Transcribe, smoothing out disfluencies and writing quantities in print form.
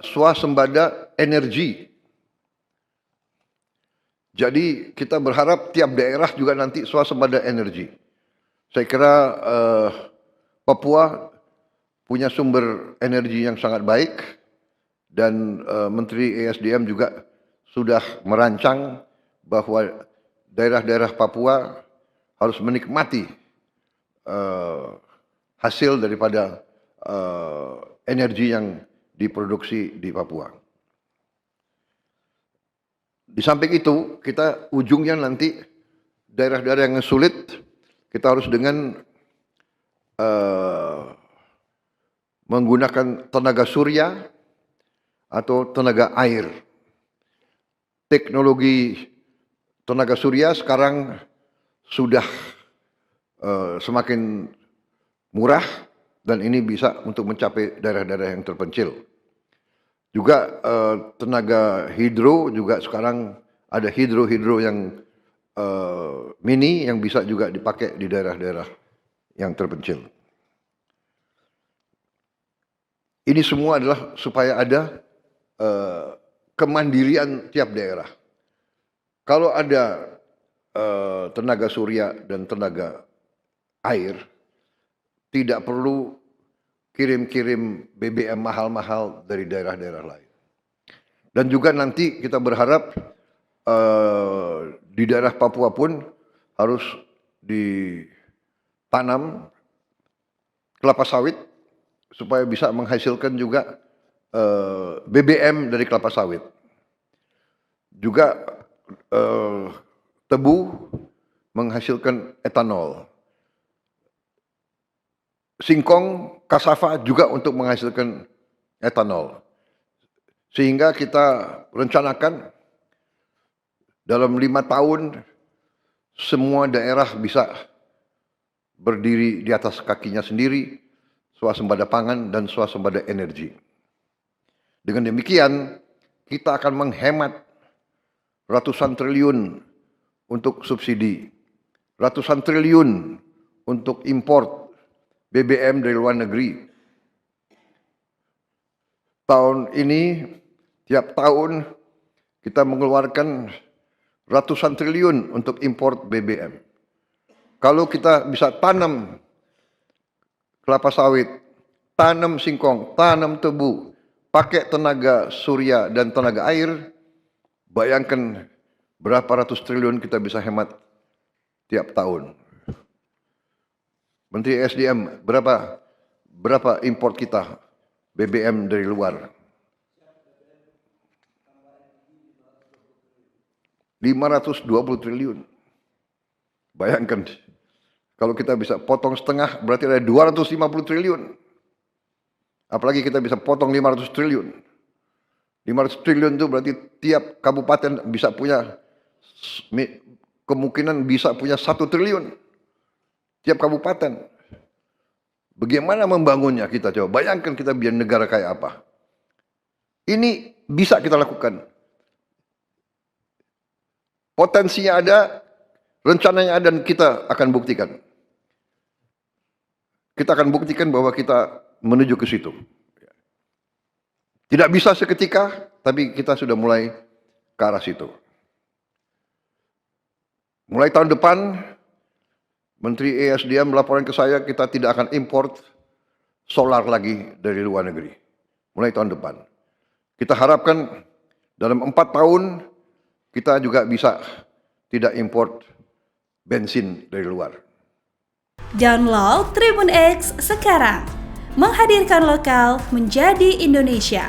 swasembada energi. Jadi kita berharap tiap daerah juga nanti swasembada energi. Saya kira Papua punya sumber energi yang sangat baik dan Menteri ESDM juga sudah merancang bahwa daerah-daerah Papua harus menikmati hasil daripada energi yang diproduksi di Papua. Di samping itu, kita ujungnya nanti daerah-daerah yang sulit, kita harus dengan menggunakan tenaga surya atau tenaga air. Teknologi tenaga surya sekarang sudah semakin murah dan ini bisa untuk mencapai daerah-daerah yang terpencil. Juga tenaga hidro juga sekarang ada hidro yang mini yang bisa juga dipakai di daerah-daerah yang terpencil. Ini semua adalah supaya ada kemandirian tiap daerah. Kalau ada tenaga surya dan tenaga air, tidak perlu kirim-kirim BBM mahal-mahal dari daerah-daerah lain. Dan juga nanti kita berharap di daerah Papua pun harus ditanam kelapa sawit supaya bisa menghasilkan juga BBM dari kelapa sawit. Juga tebu menghasilkan etanol. Singkong, kasava juga untuk menghasilkan etanol. Sehingga kita rencanakan dalam 5 tahun semua daerah bisa berdiri di atas kakinya sendiri, swasembada pangan dan swasembada energi. Dengan demikian, kita akan menghemat ratusan triliun untuk subsidi, ratusan triliun untuk import BBM dari luar negeri. Tahun ini, tiap tahun kita mengeluarkan ratusan triliun untuk import BBM. Kalau kita bisa tanam kelapa sawit, tanam singkong, tanam tebu, pakai tenaga surya dan tenaga air, bayangkan berapa ratus triliun kita bisa hemat tiap tahun. Menteri SDM, berapa import kita BBM dari luar? 520 triliun. Bayangkan, kalau kita bisa potong setengah, berarti ada 250 triliun. Apalagi kita bisa potong 500 triliun. 500 triliun itu berarti tiap kabupaten bisa punya, kemungkinan bisa punya 1 triliun. Tiap kabupaten. Bagaimana membangunnya kita coba? Bayangkan kita biar negara kayak apa. Ini bisa kita lakukan. Potensinya ada, rencananya ada dan kita akan buktikan. Kita akan buktikan bahwa kita menuju ke situ. Tidak bisa seketika, tapi kita sudah mulai ke arah situ. Mulai tahun depan, Menteri ESDM melaporkan ke saya kita tidak akan import solar lagi dari luar negeri. Mulai tahun depan. Kita harapkan dalam 4 tahun kita juga bisa tidak import bensin dari luar. Download Tribun X sekarang. Menghadirkan lokal menjadi Indonesia.